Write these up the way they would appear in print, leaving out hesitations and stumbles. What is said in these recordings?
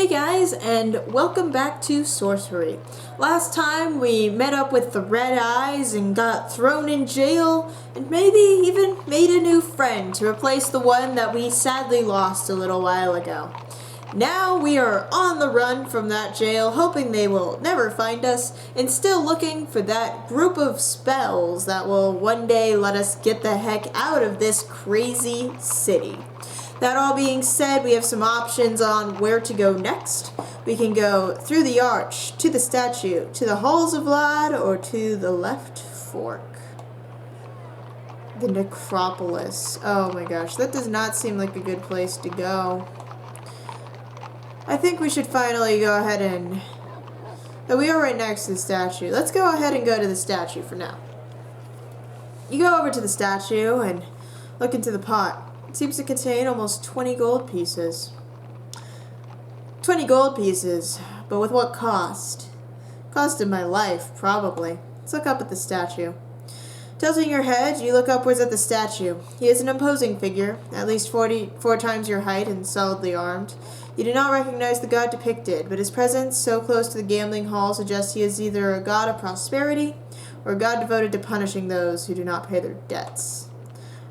Hey guys, and welcome back to Sorcery. Last time we met up with the Red Eyes and got thrown in jail, and maybe even made a new friend to replace the one that we sadly lost a little while ago. Now we are on the run from that jail, hoping they will never find us, and still looking for that group of spells that will one day let us get the heck out of this crazy city. That all being said, we have some options on where to go next. We can go through the arch, to the statue, to the halls of Vlad, or to the left fork. The necropolis. Oh my gosh, that does not seem like a good place to go. I think we should finally go ahead and... Oh, we are right next to the statue. Let's go ahead and go to the statue for now. You go over to the statue and look into the pot. It seems to contain almost 20 gold pieces. 20 gold pieces, but with what cost? Cost of my life, probably. Let's look up at the statue. Tilting your head, you look upwards at the statue. He is an imposing figure, at least 44 times your height and solidly armed. You do not recognize the god depicted, but his presence so close to the gambling hall suggests he is either a god of prosperity or a god devoted to punishing those who do not pay their debts.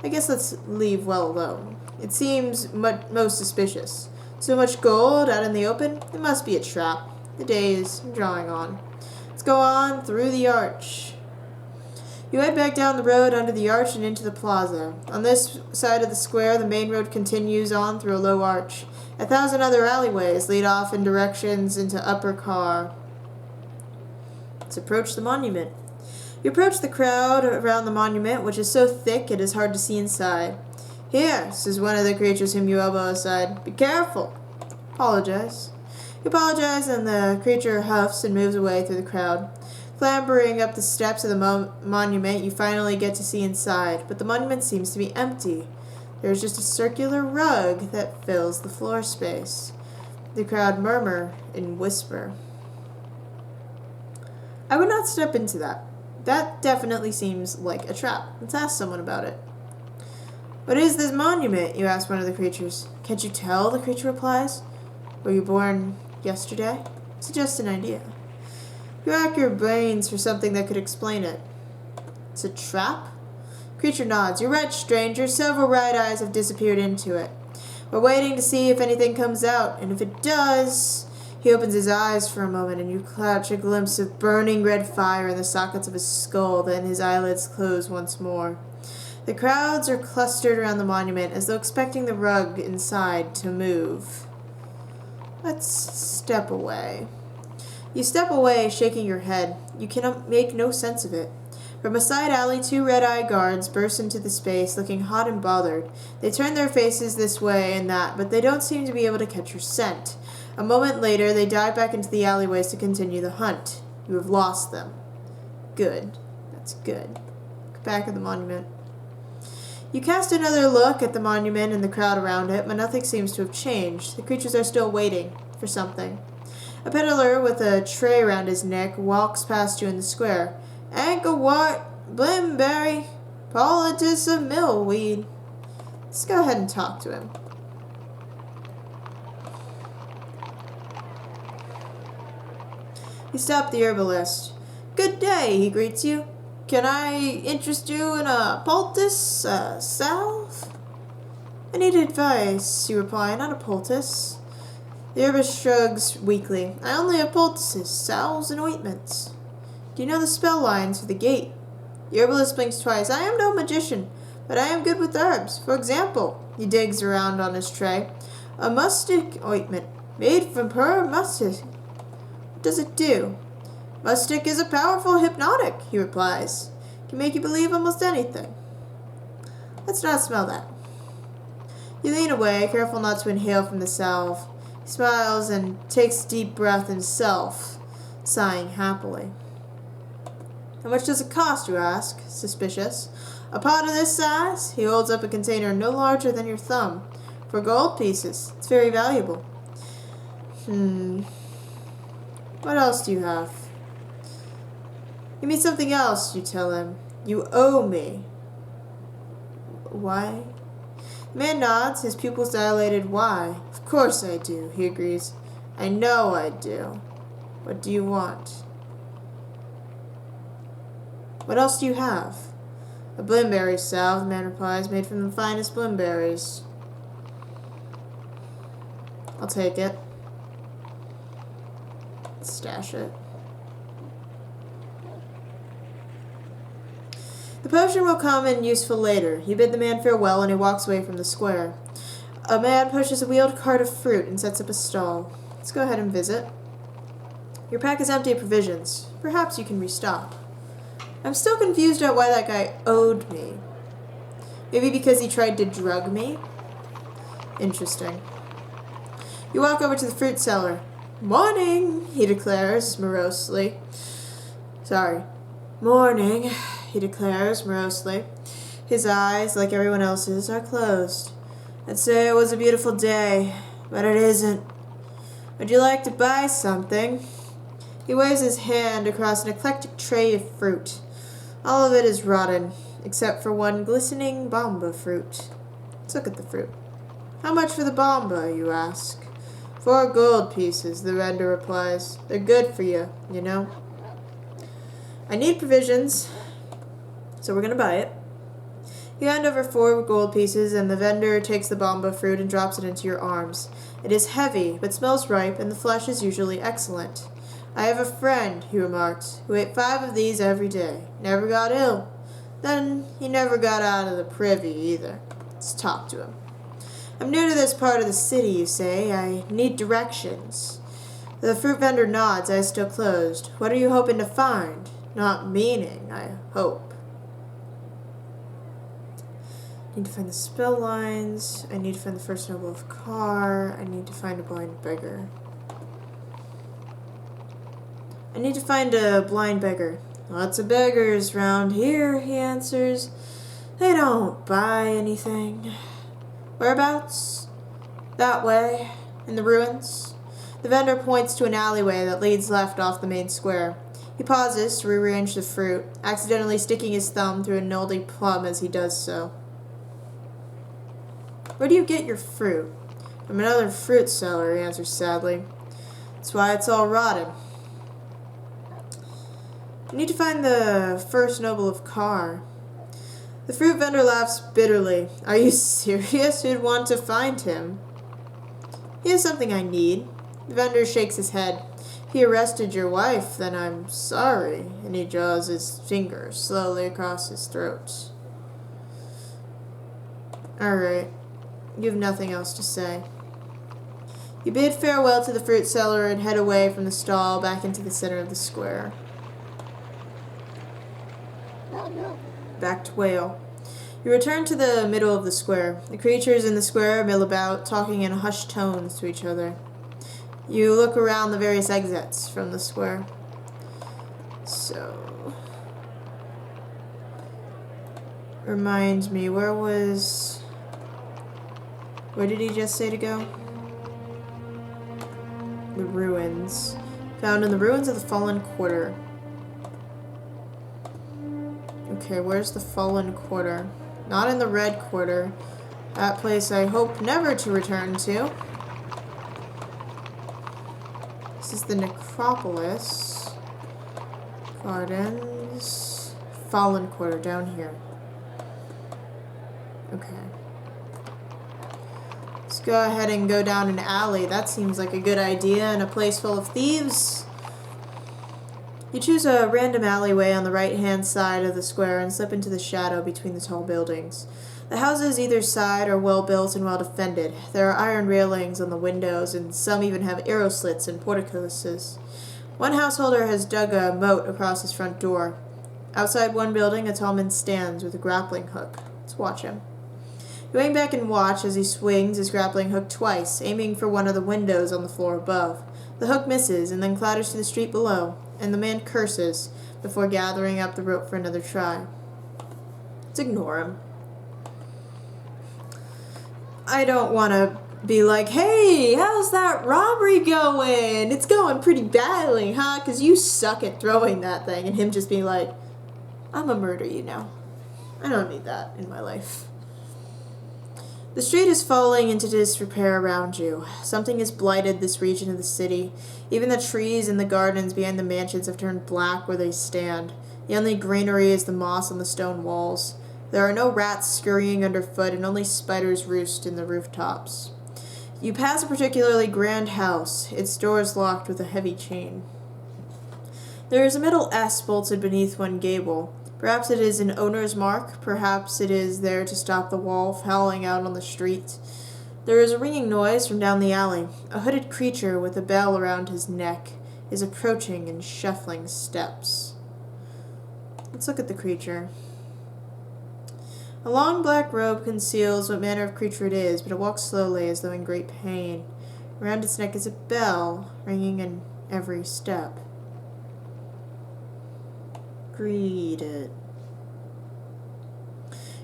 I guess let's leave well alone. It seems most suspicious. So much gold out in the open? It must be a trap. The day is drawing on. Let's go on through the arch. You head back down the road under the arch and into the plaza. On this side of the square, the main road continues on through a low arch. 1,000 other alleyways lead off in directions into Upper Khare. Let's approach the monument. You approach the crowd around the monument, which is so thick it is hard to see inside. "Here," says one of the creatures whom you elbow aside. "Be careful." Apologize. You apologize, and the creature huffs and moves away through the crowd. Clambering up the steps of the monument, you finally get to see inside, but the monument seems to be empty. There is just a circular rug that fills the floor space. The crowd murmur and whisper. I would not step into that. That definitely seems like a trap. Let's ask someone about it. "What is this monument?" you ask one of the creatures. "Can't you tell?" the creature replies. "Were you born yesterday?" Suggest an idea. You rack your brains for something that could explain it. "It's a trap?" Creature nods. "You're right, stranger. Several Red Eyes have disappeared into it. We're waiting to see if anything comes out, and if it does..." He opens his eyes for a moment, and you catch a glimpse of burning red fire in the sockets of his skull. Then his eyelids close once more. The crowds are clustered around the monument, as though expecting the rug inside to move. Let's step away. You step away, shaking your head. You can make no sense of it. From a side alley, 2 red-eye guards burst into the space, looking hot and bothered. They turn their faces this way and that, but they don't seem to be able to catch your scent. A moment later, they dive back into the alleyways to continue the hunt. You have lost them. Good. That's good. Back at the monument. You cast another look at the monument and the crowd around it, but nothing seems to have changed. The creatures are still waiting for something. A peddler with a tray around his neck walks past you in the square. "Anchorwort, Blimberry, Poultice of Millweed." Let's go ahead and talk to him. You stop the herbalist. "Good day," he greets you. "Can I interest you in a poultice, salve?" "I need advice," you reply, "not a poultice." The herbalist shrugs weakly. "I only have poultices, salves, and ointments." "Do you know the spell lines for the gate?" The herbalist blinks twice. "I am no magician, but I am good with herbs. For example," he digs around on his tray, "a mustic ointment, made from pure mustic. What does it do?" "Mustic is a powerful hypnotic," he replies. "Can make you believe almost anything." "Let's not smell that." You lean away, careful not to inhale from the salve. He smiles and takes a deep breath himself, sighing happily. "How much does it cost?" you ask, suspicious. "A pot of this size?" He holds up a container no larger than your thumb. "For gold pieces. It's very valuable." What else do you have?" "Give me something else," you tell him. "You owe me." "Why?" The man nods, his pupils dilated. "Why? Of course I do," he agrees. I know I do. What do you want? What else do you have? A blimberry salve, the man replies, made from the finest blimberries. I'll take it. Stash it. The potion will come in useful later. You bid the man farewell and he walks away from the square. A man pushes a wheeled cart of fruit and sets up a stall. Let's go ahead and visit. Your pack is empty of provisions. Perhaps you can restock. I'm still confused at why that guy owed me. Maybe because he tried to drug me? Interesting. You walk over to the fruit seller. Morning, he declares morosely. Morning, he declares morosely. His eyes, like everyone else's, are closed. I'd say it was a beautiful day, but it isn't. Would you like to buy something? He waves his hand across an eclectic tray of fruit. All of it is rotten, except for one glistening bomba fruit. Let's look at the fruit. How much for the bomba, you ask? 4 gold pieces, the vendor replies. They're good for you, you know. I need provisions, so we're going to buy it. You hand over 4 gold pieces, and the vendor takes the bomba fruit and drops it into your arms. It is heavy, but smells ripe, and the flesh is usually excellent. I have a friend, he remarks, who ate 5 of these every day. Never got ill. Then he never got out of the privy either. Let's talk to him. I'm new to this part of the city, you say. I need directions. The fruit vendor nods, eyes still closed. What are you hoping to find? Not meaning, I hope. I need to find the spell lines. I need to find the first noble of Khare. I need to find a blind beggar. I need to find a blind beggar. Lots of beggars round here, he answers. They don't buy anything. Whereabouts? That way, in the ruins. The vendor points to an alleyway that leads left off the main square. He pauses to rearrange the fruit, accidentally sticking his thumb through a moldy plum as he does so. Where do you get your fruit? From another fruit seller, he answers sadly. That's why it's all rotten. I need to find the first noble of Khare. The fruit vendor laughs bitterly. Are you serious? Who'd want to find him? He has something I need. The vendor shakes his head. If he arrested your wife, then I'm sorry. And he draws his finger slowly across his throat. Alright. You have nothing else to say. You bid farewell to the fruit seller and head away from the stall back into the center of the square. Back to Whale. You return to the middle of the square. The creatures in the square mill about, talking in hushed tones to each other. You look around the various exits from the square. So... reminds me, where did he just say to go? The ruins. Found in the ruins of the Fallen Quarter. Okay, where's the Fallen Quarter? Not in the Red Quarter. That place I hope never to return to. This is the Necropolis. Gardens. Fallen Quarter, down here. Okay. Let's go ahead and go down an alley. That seems like a good idea in a place full of thieves. You choose a random alleyway on the right-hand side of the square and slip into the shadow between the tall buildings. The houses either side are well-built and well-defended. There are iron railings on the windows, and some even have arrow slits and porticoes. One householder has dug a moat across his front door. Outside one building, a tall man stands with a grappling hook. Let's watch him. You hang back and watch as he swings his grappling hook twice, aiming for one of the windows on the floor above. The hook misses and then clatters to the street below, and the man curses before gathering up the rope for another try. Let's ignore him. I don't want to be like, hey, how's that robbery going? It's going pretty badly, huh? Because you suck at throwing that thing. And him just being like, I'm a murder you now. I don't need that in my life. The street is falling into disrepair around you. Something has blighted this region of the city. Even the trees in the gardens behind the mansions have turned black where they stand. The only greenery is the moss on the stone walls. There are no rats scurrying underfoot, and only spiders roost in the rooftops. You pass a particularly grand house, its doors locked with a heavy chain. There is a metal S bolted beneath one gable. Perhaps it is an owner's mark, perhaps it is there to stop the wolf howling out on the street. There is a ringing noise from down the alley. A hooded creature with a bell around his neck is approaching in shuffling steps. Let's look at the creature. A long black robe conceals what manner of creature it is, but it walks slowly as though in great pain. Around its neck is a bell, ringing in every step. Greet it.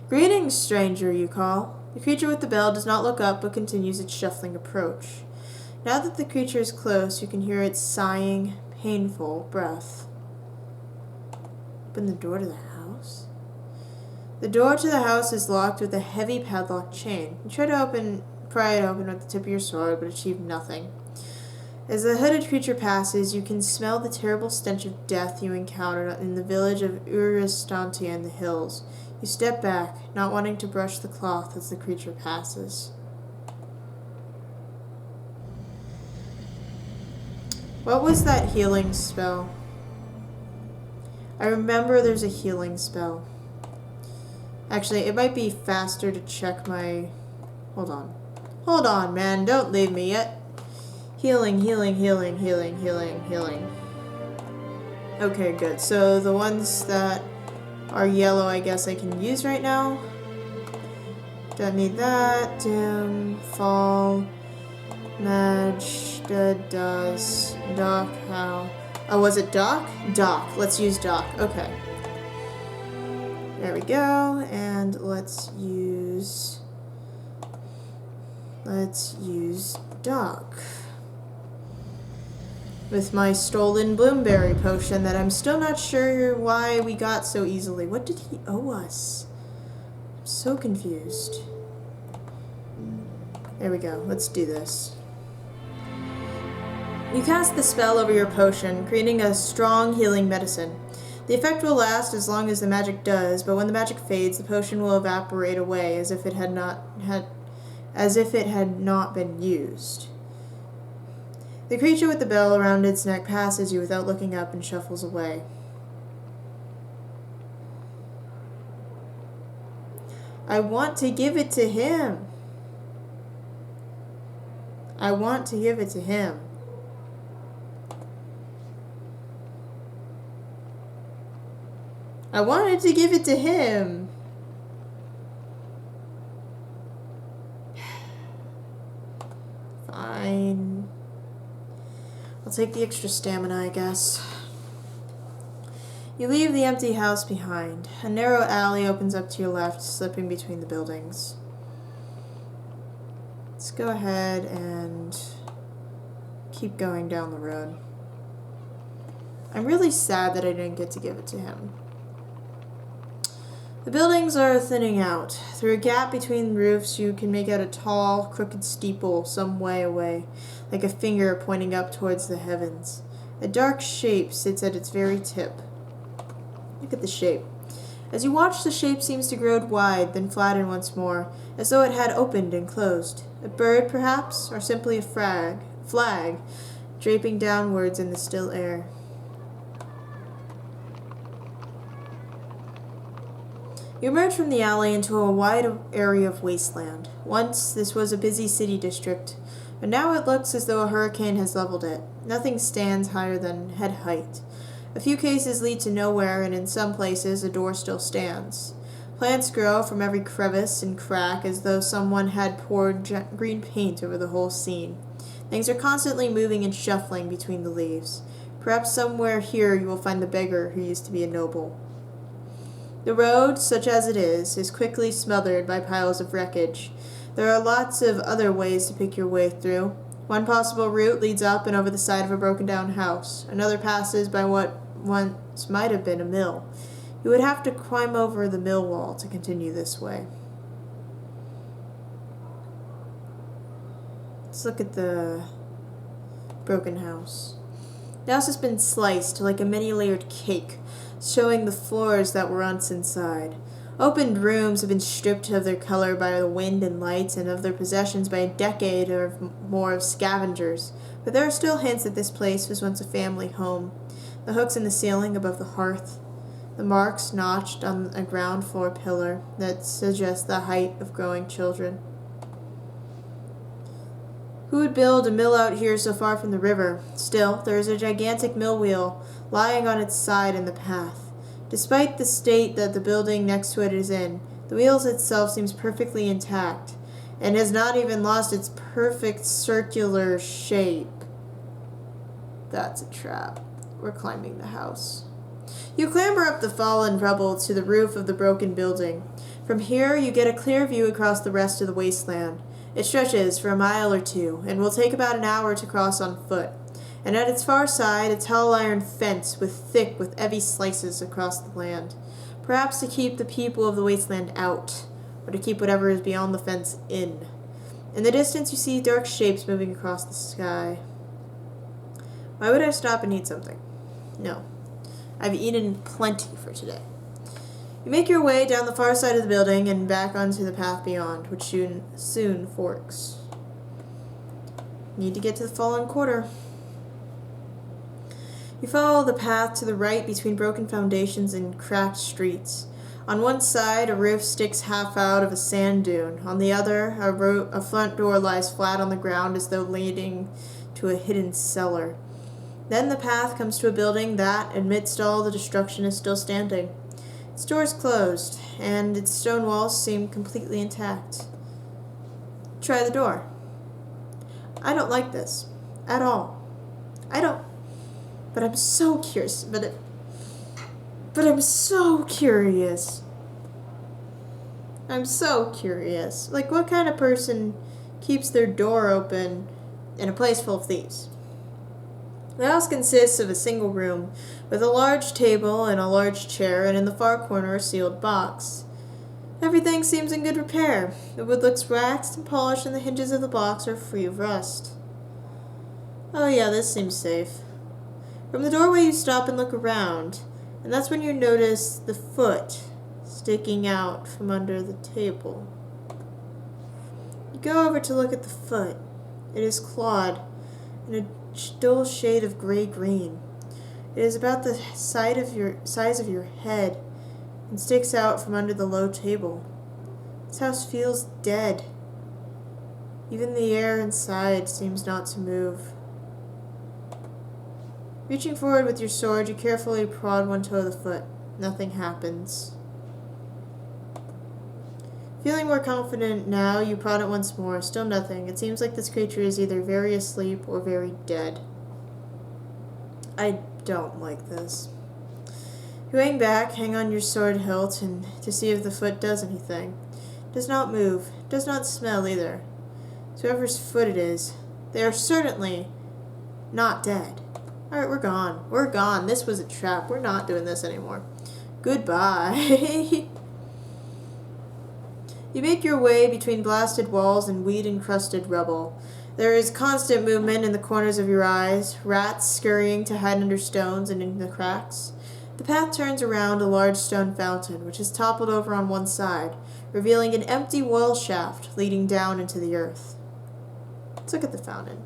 Greetings, stranger, you call. The creature with the bell does not look up, but continues its shuffling approach. Now that the creature is close, you can hear its sighing, painful breath. Open the door to the house. The door to the house is locked with a heavy padlock chain. You try to pry it open with the tip of your sword, but achieve nothing. As the hooded creature passes, you can smell the terrible stench of death you encountered in the village of Uristantia in the hills. You step back, not wanting to brush the cloth as the creature passes. What was that healing spell? I remember there's a healing spell. Actually, it might be faster to check my... Hold on. Hold on, man. Don't leave me yet. Healing, healing, healing, healing, healing, healing. Okay, good. So the ones that are yellow, I guess I can use right now. Don't need that. Dim, fall, Madge, does, doc, how. Oh, was it doc? Doc. Let's use doc. Okay. There we go. And let's use doc. With my stolen bloomberry potion that I'm still not sure why we got so easily. What did he owe us? I'm so confused. There we go. Let's do this. You cast the spell over your potion, creating a strong healing medicine. The effect will last as long as the magic does, but when the magic fades, the potion will evaporate away as if it had not been used. The creature with the bell around its neck passes you without looking up and shuffles away. I want to give it to him. I want to give it to him. I wanted to give it to him. Fine. I'll take the extra stamina, I guess. You leave the empty house behind. A narrow alley opens up to your left, slipping between the buildings. Let's go ahead and keep going down the road. I'm really sad that I didn't get to give it to him. The buildings are thinning out. Through a gap between roofs, you can make out a tall, crooked steeple some way away, like a finger pointing up towards the heavens. A dark shape sits at its very tip. Look at the shape. As you watch, the shape seems to grow wide, then flatten once more, as though it had opened and closed. A bird, perhaps, or simply a flag, draping downwards in the still air. You emerge from the alley into a wide area of wasteland. Once, this was a busy city district, but now it looks as though a hurricane has leveled it. Nothing stands higher than head height. A few cases lead to nowhere, and in some places a door still stands. Plants grow from every crevice and crack as though someone had poured green paint over the whole scene. Things are constantly moving and shuffling between the leaves. Perhaps somewhere here you will find the beggar who used to be a noble. The road, such as it is quickly smothered by piles of wreckage. There are lots of other ways to pick your way through. One possible route leads up and over the side of a broken-down house. Another passes by what once might have been a mill. You would have to climb over the mill wall to continue this way. Let's look at the broken house. The house has been sliced like a many-layered cake, showing the floors that were once inside. Opened rooms have been stripped of their color by the wind and lights and of their possessions by a decade or more of scavengers, but there are still hints that this place was once a family home. The hooks in the ceiling above the hearth, the marks notched on a ground floor pillar that suggest the height of growing children. Who would build a mill out here so far from the river? Still, there is a gigantic mill wheel lying on its side in the path. Despite the state that the building next to it is in, the wheel itself seems perfectly intact, and has not even lost its perfect circular shape. That's a trap. We're climbing the house. You clamber up the fallen rubble to the roof of the broken building. From here, you get a clear view across the rest of the wasteland. It stretches for a mile or two, and will take about an hour to cross on foot. And at its far side, a tall iron fence thick with heavy slices across the land, perhaps to keep the people of the wasteland out, or to keep whatever is beyond the fence in. In the distance, you see dark shapes moving across the sky. Why would I stop and eat something? No. I've eaten plenty for today. You make your way down the far side of the building and back onto the path beyond, which soon forks. Need to get to the fallen quarter. You follow the path to the right between broken foundations and cracked streets. On one side, a roof sticks half out of a sand dune. On the other, a front door lies flat on the ground as though leading to a hidden cellar. Then the path comes to a building that, amidst all the destruction, is still standing. Its door is closed, and its stone walls seem completely intact. Try the door. I don't like this. At all. But I'm so curious. But I'm so curious. I'm so curious. Like, what kind of person keeps their door open in a place full of thieves? The house consists of a single room, with a large table and a large chair, and in the far corner a sealed box. Everything seems in good repair. The wood looks waxed and polished, and the hinges of the box are free of rust. Oh yeah, this seems safe. From the doorway you stop and look around, and that's when you notice the foot sticking out from under the table. You go over to look at the foot. It is clawed in a dull shade of gray-green. It is about the size of your head and sticks out from under the low table. This house feels dead. Even the air inside seems not to move. Reaching forward with your sword, you carefully prod one toe of the foot. Nothing happens. Feeling more confident now, you prod it once more. Still nothing. It seems like this creature is either very asleep or very dead. I don't like this. You hang back, hang on your sword hilt, and to see if the foot does anything. It does not move. It does not smell either. So whoever's foot it is, they are certainly not dead. Alright, we're gone. We're gone. This was a trap. We're not doing this anymore. Goodbye. You make your way between blasted walls and weed-encrusted rubble. There is constant movement in the corners of your eyes, rats scurrying to hide under stones and in the cracks. The path turns around a large stone fountain, which is toppled over on one side, revealing an empty well shaft leading down into the earth. Let's look at the fountain.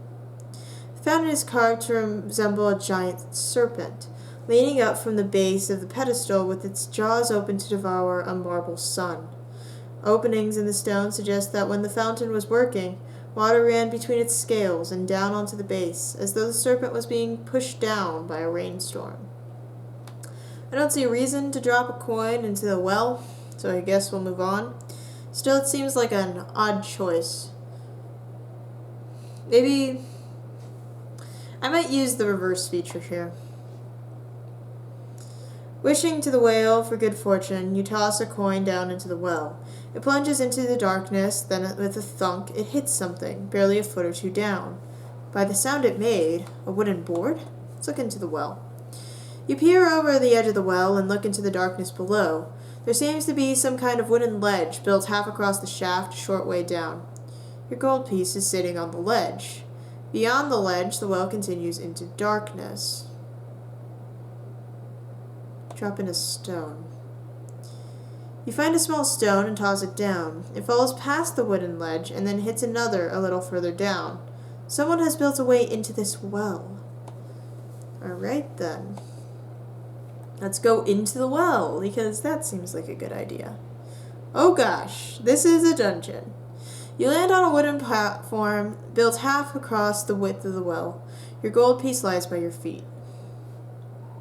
The fountain is carved to resemble a giant serpent, leaning up from the base of the pedestal with its jaws open to devour a marble sun. Openings in the stone suggest that when the fountain was working, water ran between its scales and down onto the base, as though the serpent was being pushed down by a rainstorm. I don't see a reason to drop a coin into the well, so I guess we'll move on. Still, it seems like an odd choice. Maybe I might use the reverse feature here. Wishing to the whale for good fortune, you toss a coin down into the well. It plunges into the darkness, then with a thunk, it hits something, barely a foot or two down. By the sound it made, a wooden board? Let's look into the well. You peer over the edge of the well and look into the darkness below. There seems to be some kind of wooden ledge built half across the shaft, a short way down. Your gold piece is sitting on the ledge. Beyond the ledge, the well continues into darkness. Drop in a stone. You find a small stone and toss it down. It falls past the wooden ledge and then hits another a little further down. Someone has built a way into this well. Alright then. Let's go into the well, because that seems like a good idea. Oh gosh, this is a dungeon. You land on a wooden platform built half across the width of the well. Your gold piece lies by your feet.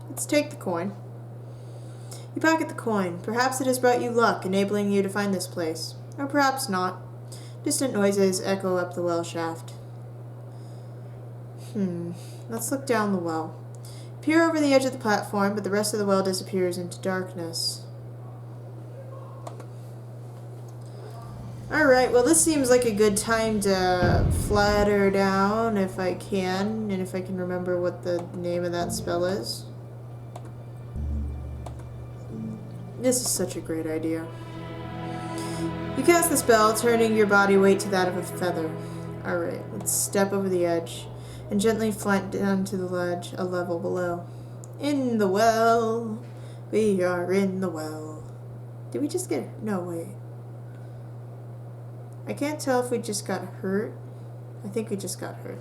Let's take the coin. You pocket the coin. Perhaps it has brought you luck, enabling you to find this place. Or perhaps not. Distant noises echo up the well shaft. Let's look down the well. Peer over the edge of the platform, but the rest of the well disappears into darkness. Alright, well this seems like a good time to flatter down if I can, and if I can remember what the name of that spell is. This is such a great idea. You cast the spell, turning your body weight to that of a feather. Alright, let's step over the edge and gently flat down to the ledge a level below. In the well. We are in the well. Did we just get... No, wait. I can't tell if we just got hurt. I think we just got hurt.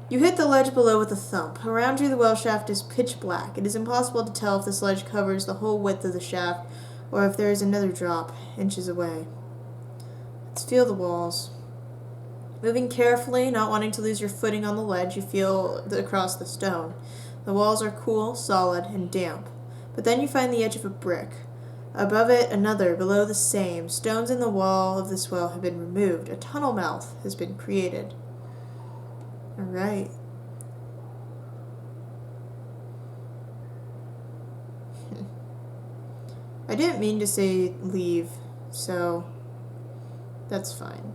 You hit the ledge below with a thump. Around you, the well shaft is pitch black. It is impossible to tell if this ledge covers the whole width of the shaft or if there is another drop inches away. Let's feel the walls. Moving carefully, not wanting to lose your footing on the ledge, you feel across the stone. The walls are cool, solid, and damp. But then you find the edge of a brick. Above it, another, below the same. Stones in the wall of this well have been removed. A tunnel mouth has been created. Alright. I didn't mean to say leave, so that's fine.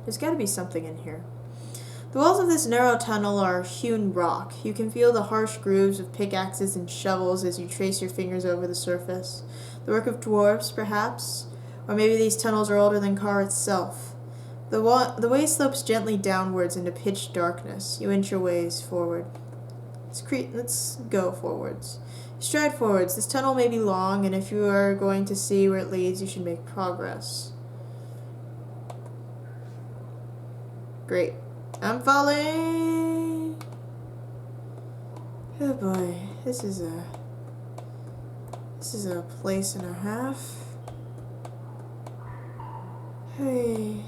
There's got to be something in here. The walls of this narrow tunnel are hewn rock. You can feel the harsh grooves of pickaxes and shovels as you trace your fingers over the surface. The work of dwarves, perhaps? Or maybe these tunnels are older than Khare itself. The way slopes gently downwards into pitch darkness. You inch your ways forward. Let's go forwards. Stride forwards. This tunnel may be long, and if you are going to see where it leads, you should make progress. Great. I'm falling! Oh boy, this is a place and a half. Hey,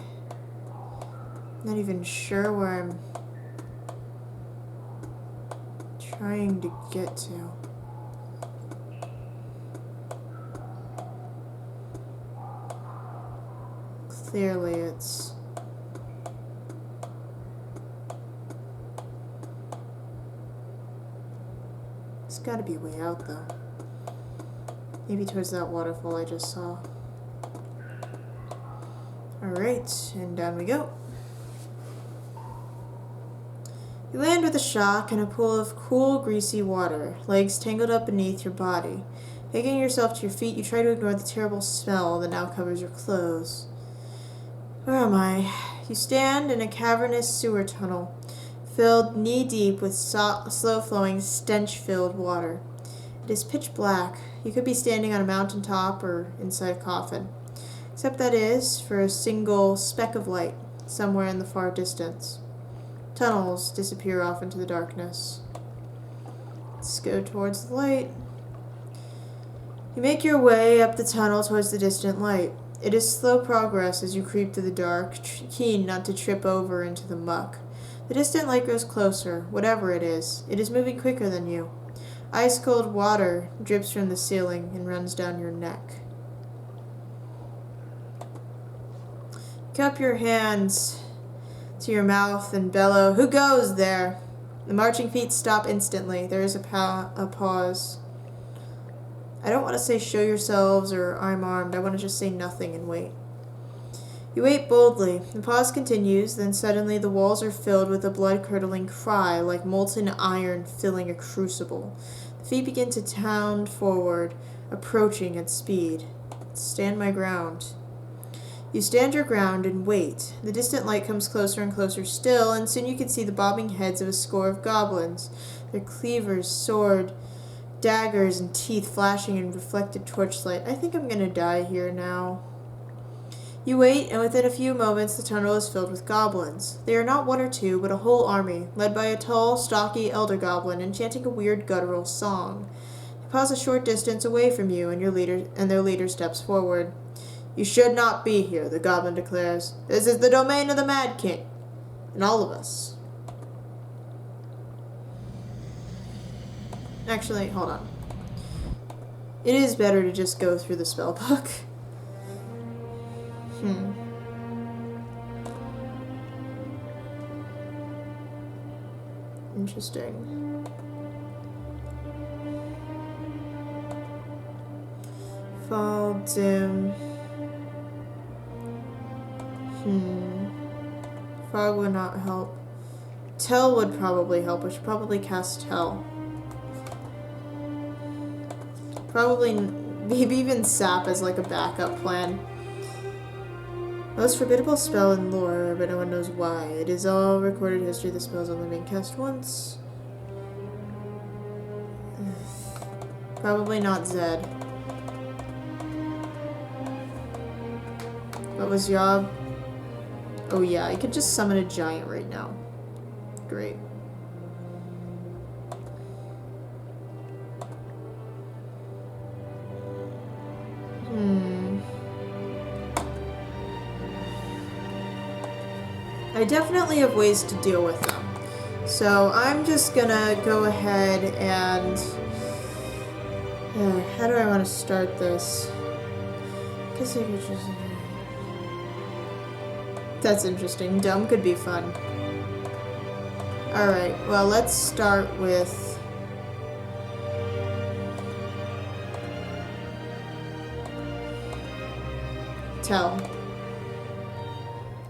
not even sure where I'm trying to get to. Clearly it's gotta be a way out though. Maybe towards that waterfall I just saw. Alright, and down we go. You land with a shock in a pool of cool, greasy water, legs tangled up beneath your body. Picking yourself to your feet, you try to ignore the terrible smell that now covers your clothes. Where am I? You stand in a cavernous sewer tunnel, filled knee-deep with slow-flowing, stench-filled water. It is pitch black. You could be standing on a mountaintop or inside a coffin. Except that is for a single speck of light somewhere in the far distance. Tunnels disappear off into the darkness. Let's go towards the light. You make your way up the tunnel towards the distant light. It is slow progress as you creep through the dark, keen not to trip over into the muck. The distant light grows closer, whatever it is. It is moving quicker than you. Ice-cold water drips from the ceiling and runs down your neck. Cup your hands to your mouth and bellow, "Who goes there?" The marching feet stop instantly. There is a pause. I don't want to say show yourselves or I'm armed. I want to just say nothing and wait. You wait boldly. The pause continues, then suddenly the walls are filled with a blood-curdling cry, like molten iron filling a crucible. The feet begin to pound forward, approaching at speed. Stand my ground. You stand your ground and wait. The distant light comes closer and closer still, and soon you can see the bobbing heads of a score of goblins, their cleavers, sword, daggers, and teeth flashing in reflected torchlight. I think I'm gonna die here now. You wait, and within a few moments the tunnel is filled with goblins. They are not one or two, but a whole army, led by a tall, stocky elder goblin, enchanting a weird guttural song. They pause a short distance away from you, and their leader steps forward. You should not be here, the goblin declares. This is the domain of the Mad King, and all of us. Actually, hold on. It is better to just go through the spell book. Interesting. Fall, dim. Fog would not help. Tell would probably help. We should probably cast Tell. Probably, maybe even Sap as like a backup plan. Most formidable spell in lore, but no one knows why. It is all recorded history. The spell is only being cast once. Probably not Zed. What was Yob? Oh yeah, I could just summon a giant right now. Great. I definitely have ways to deal with them. So I'm just gonna go ahead and... how do I want to start this? Guess I could just... That's interesting. Dumb could be fun. Alright, well, let's start with... Tell.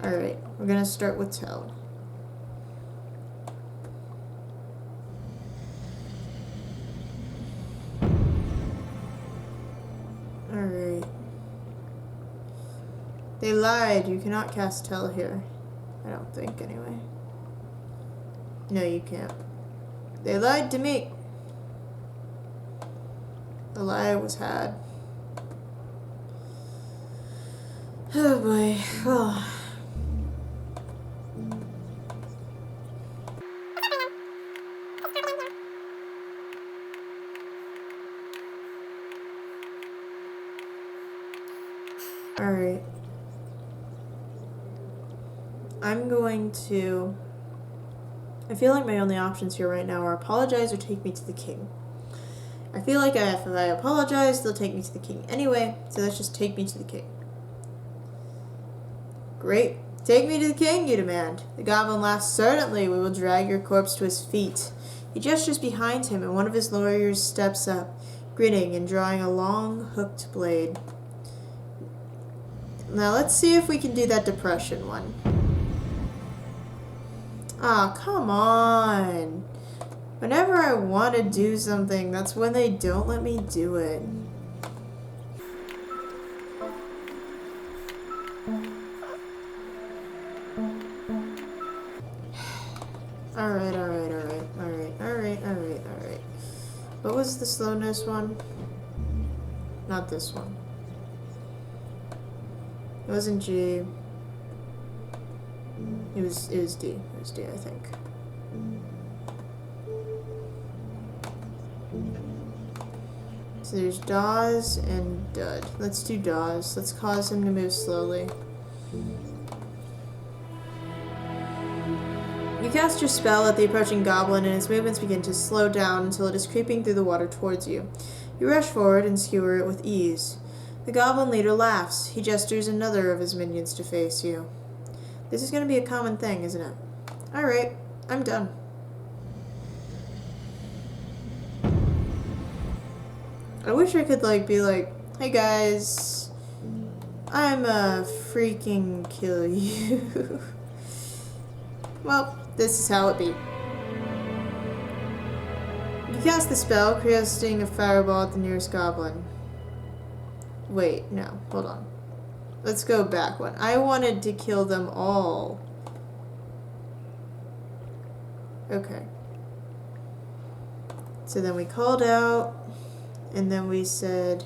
Alright, we're gonna start with Tell. Alright. They lied. You cannot cast Tell here. I don't think, anyway. No, you can't. They lied to me. The lie was had. Oh boy. Oh. Alright. I'm going to... I feel like my only options here right now are apologize or take me to the king. I feel like if I apologize, they'll take me to the king anyway, so let's just take me to the king. Great. Take me to the king, you demand. The goblin laughs. Certainly, we will drag your corpse to his feet. He gestures behind him, and one of his warriors steps up, grinning and drawing a long, hooked blade. Now, let's see if we can do that depression one. Ah, oh, come on. Whenever I want to do something, that's when they don't let me do it. Alright. What was the slowness one? Not this one. It wasn't G. It was D. It was D, I think. So there's Dawes and Dud. Let's do Dawes. Let's cause him to move slowly. You cast your spell at the approaching goblin, and its movements begin to slow down until it is creeping through the water towards you. You rush forward and skewer it with ease. The goblin leader laughs. He gestures another of his minions to face you. This is going to be a common thing, isn't it? Alright, I'm done. I wish I could, be like, hey guys, I'ma freaking kill you. Well, this is how it be. You cast the spell, casting a fireball at the nearest goblin. Wait, no, hold on. Let's go back one. I wanted to kill them all. Okay. So then we called out, and then we said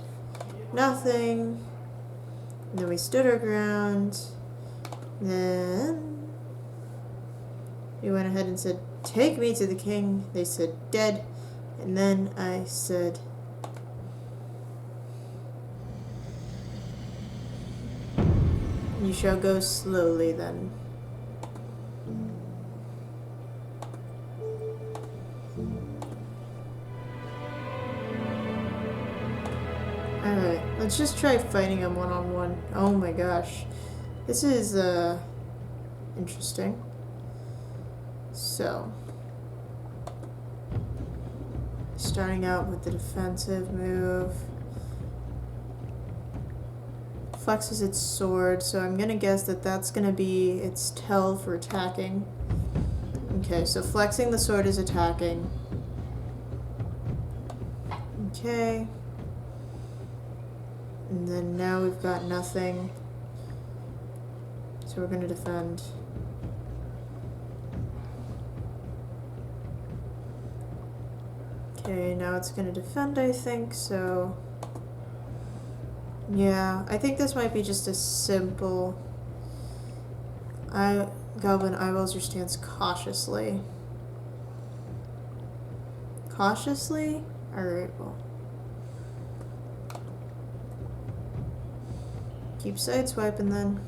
nothing, and then we stood our ground, then we went ahead and said, take me to the king. They said, dead, and then I said, you shall go slowly then. Alright, let's just try fighting him one-on-one. Oh my gosh. This is, interesting. So, starting out with the defensive move. Flexes its sword, so I'm gonna guess that that's gonna be its tell for attacking. Okay, so flexing the sword is attacking. Okay. And then now we've got nothing. So we're gonna defend. Okay, now it's gonna defend, I think, so... Yeah, I think this might be just a simple... Goblin eyeballs your stance cautiously. Cautiously? Alright, well. Keep sideswiping then.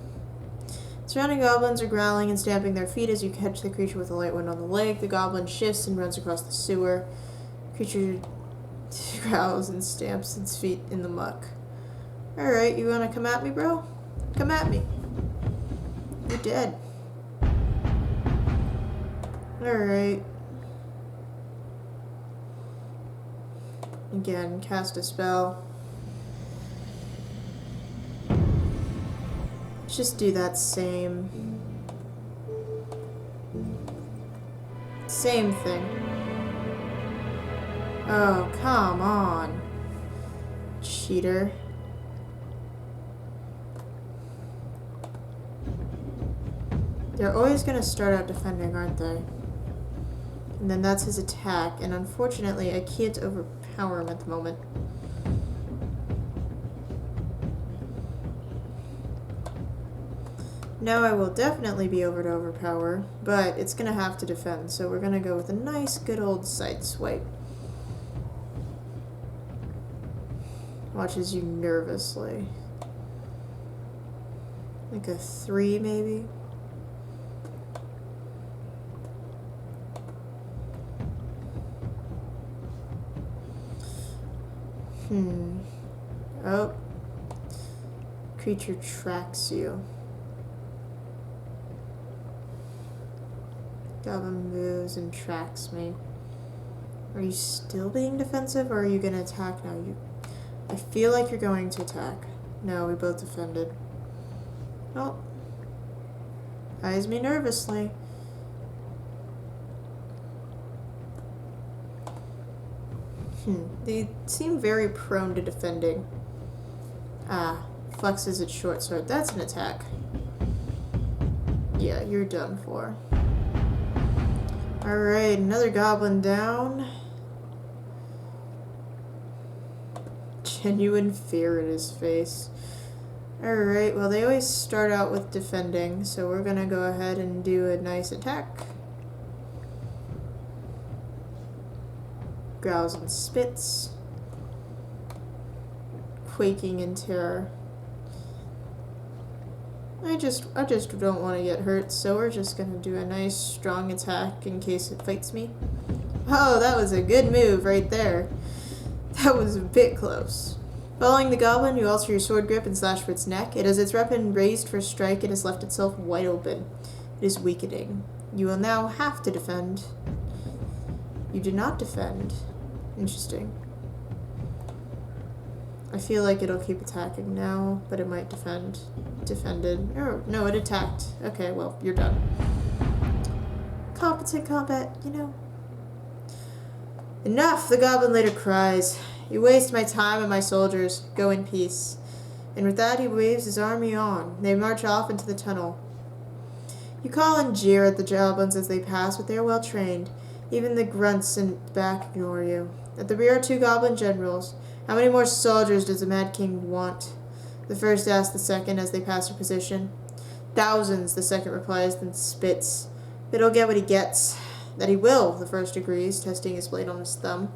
Surrounding goblins are growling and stamping their feet as you catch the creature with a light wind on the leg. The goblin shifts and runs across the sewer. Creature growls and stamps its feet in the muck. Alright, you wanna come at me, bro? Come at me. You're dead. Alright. Again, cast a spell. Just do that same thing. Oh, come on. Cheater. They're always going to start out defending, aren't they? And then that's his attack, and unfortunately I can't overpower him at the moment. Now I will definitely be able to overpower, but it's going to have to defend, so we're going to go with a nice good old side swipe. Watches you nervously. Like a 3 maybe? Oh. Creature tracks you. Goblin moves and tracks me. Are you still being defensive, or are you going to attack now? I feel like you're going to attack. No, we both defended. Oh. Eyes me nervously. They seem very prone to defending. Ah, flexes its short sword. That's an attack. Yeah, you're done for. Alright, another goblin down. Genuine fear in his face. Alright, well they always start out with defending, so we're gonna go ahead and do a nice attack. Growls and spits. Quaking in terror. I just don't want to get hurt, so we're just gonna do a nice strong attack in case it fights me. Oh, that was a good move right there. That was a bit close. Following the goblin, you alter your sword grip and slash for its neck. It has its weapon raised for a strike and has left itself wide open. It is weakening. You will now have to defend. You do not defend. Interesting. I feel like it'll keep attacking now, but it might defend. Defended. Oh, no, it attacked. Okay, well, you're done. Competent combat, you know. Enough, the goblin later cries. You waste my time and my soldiers. Go in peace. And with that he waves his army on. They march off into the tunnel. You call and jeer at the goblins as they pass, but they are well trained. Even the grunts in the back ignore you. At the rear are 2 goblin generals. How many more soldiers does the Mad King want? The first asks the second as they pass their position. Thousands, the second replies, then spits. But he'll get what he gets. That he will, the first agrees, testing his blade on his thumb.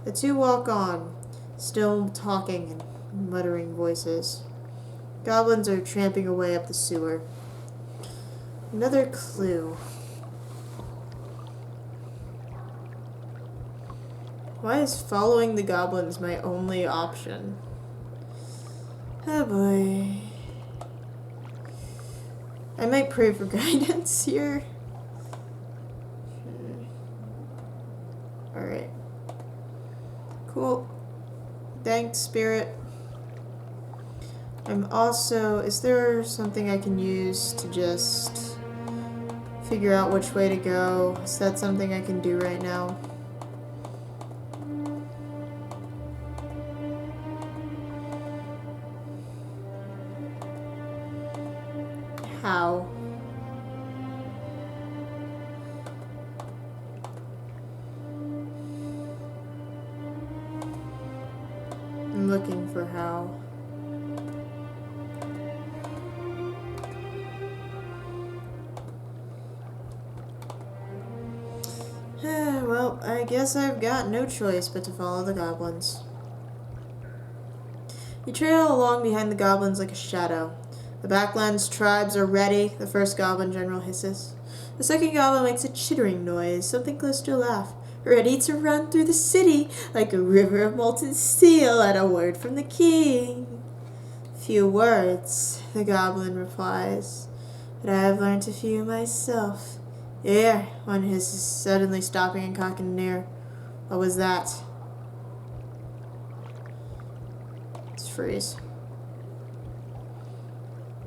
The 2 walk on, still talking and muttering voices. Goblins are tramping away up the sewer. Another clue. Why is following the goblins my only option? Oh boy. I might pray for guidance here. Alright. Cool. Thanks, Spirit. I'm also... Is there something I can use to just figure out which way to go? Is that something I can do right now? How? I'm looking for how. Well, I guess I've got no choice but to follow the goblins. You trail along behind the goblins like a shadow. The Backlands tribes are ready, the first goblin general hisses. The second goblin makes a chittering noise, something close to a laugh. Ready to run through the city like a river of molten steel at a word from the king. Few words, the goblin replies, but I have learnt a few myself. Here, one hisses, suddenly stopping and cocking an ear. What was that? It's freeze.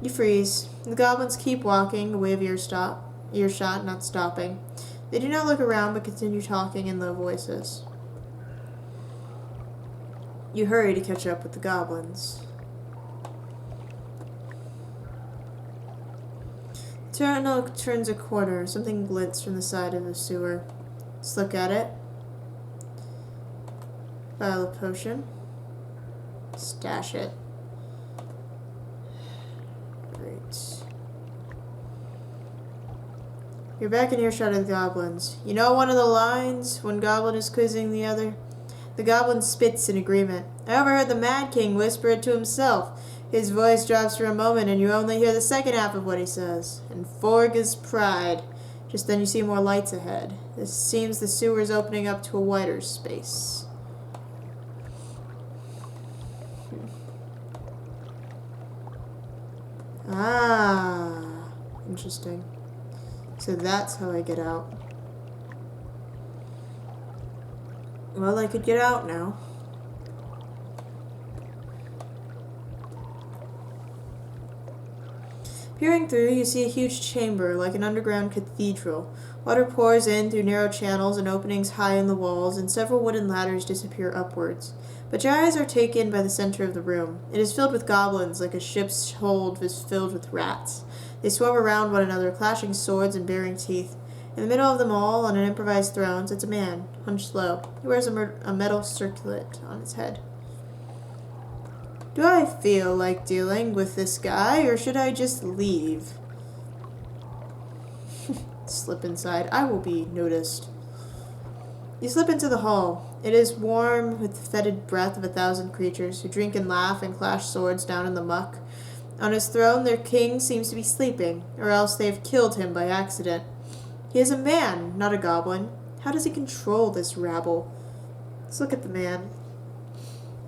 You freeze. The goblins keep walking, away of earshot, not stopping. They do not look around, but continue talking in low voices. You hurry to catch up with the goblins. The tunnel turns a corner. Something glints from the side of the sewer. Let's look at it. Vial of potion. Stash it. Great. You're back in earshot of the goblins. You know one of the lines? One goblin is quizzing the other. The goblin spits in agreement. I overheard the Mad King whisper it to himself. His voice drops for a moment, and you only hear the second half of what he says. And Forga's pride. Just then you see more lights ahead. It seems the sewer is opening up to a wider space. Ah, interesting. So that's how I get out. Well, I could get out now. Peering through, you see a huge chamber, like an underground cathedral. Water pours in through narrow channels and openings high in the walls, and several wooden ladders disappear upwards. But your eyes are taken by the center of the room. It is filled with goblins, like a ship's hold is filled with rats. They swarm around one another, clashing swords and baring teeth. In the middle of them all, on an improvised throne, sits a man, hunched low. He wears a metal circlet on his head. Do I feel like dealing with this guy, or should I just leave? Slip inside. I will be noticed. You slip into the hall. It is warm with the fetid breath of 1,000 creatures who drink and laugh and clash swords down in the muck. On his throne, their king seems to be sleeping, or else they have killed him by accident. He is a man, not a goblin. How does he control this rabble? Let's look at the man.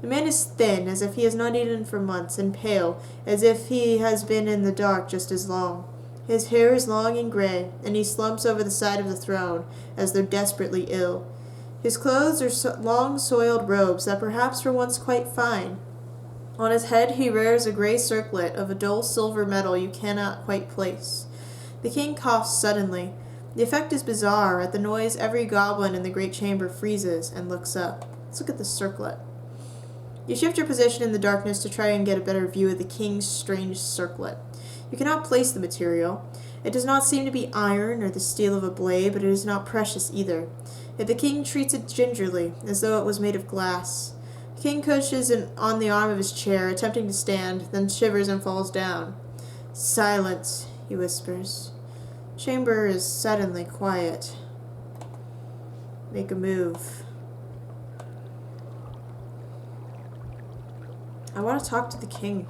The man is thin, as if he has not eaten for months, and pale, as if he has been in the dark just as long. His hair is long and gray, and he slumps over the side of the throne, as though desperately ill. His clothes are long soiled robes that perhaps were once quite fine. On his head he wears a gray circlet of a dull silver metal you cannot quite place. The king coughs suddenly. The effect is bizarre. At the noise, every goblin in the great chamber freezes and looks up. Let's look at the circlet. You shift your position in the darkness to try and get a better view of the king's strange circlet. You cannot place the material. It does not seem to be iron or the steel of a blade, but it is not precious either. Yet the king treats it gingerly, as though it was made of glass. The king cushions on the arm of his chair, attempting to stand, then shivers and falls down. "Silence," he whispers. Chamber is suddenly quiet. Make a move. I want to talk to the king.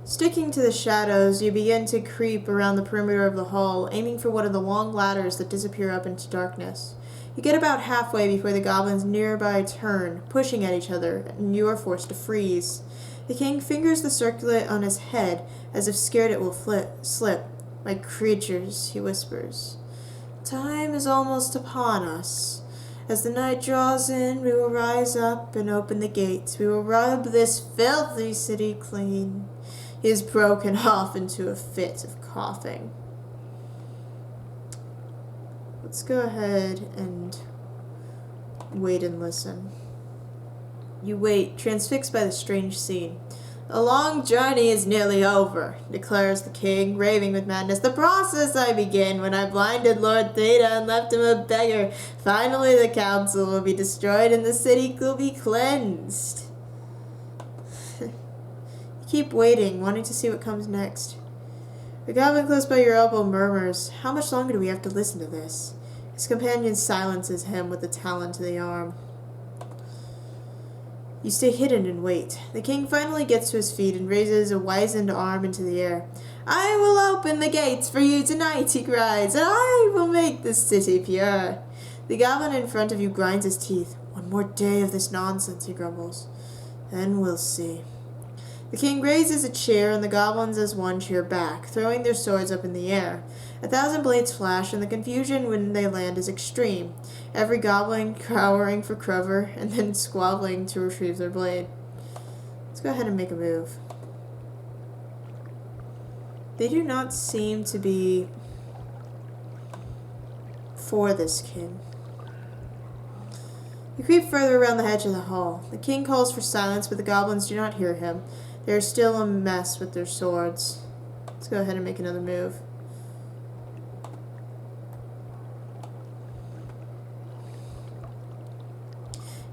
Sticking to the shadows, you begin to creep around the perimeter of the hall, aiming for one of the long ladders that disappear up into darkness. You get about halfway before the goblins nearby turn, pushing at each other, and you are forced to freeze. The king fingers the circlet on his head, as if scared it will slip. "My creatures," he whispers. "Time is almost upon us. As the night draws in, we will rise up and open the gates. We will rub this filthy city clean." He is broken off into a fit of coughing. Let's go ahead and wait and listen. You wait, transfixed by the strange scene. "The long journey is nearly over," declares the king, raving with madness. "The process I began when I blinded Lord Theta and left him a beggar. Finally the council will be destroyed and the city will be cleansed." You keep waiting, wanting to see what comes next. The goblin close by your elbow murmurs, "How much longer do we have to listen to this?" His companion silences him with a talon to the arm. You stay hidden and wait. The king finally gets to his feet and raises a wizened arm into the air. "I will open the gates for you tonight," he cries, "and I will make the city pure." The goblin in front of you grinds his teeth. "One more day of this nonsense," he grumbles. "Then we'll see." The king raises a chair, and the goblins as one cheer back, throwing their swords up in the air. 1,000 blades flash, and the confusion when they land is extreme. Every goblin cowering for cover, and then squabbling to retrieve their blade. Let's go ahead and make a move. They do not seem to be for this king. You creep further around the edge of the hall. The king calls for silence, but the goblins do not hear him. They are still a mess with their swords. Let's go ahead and make another move.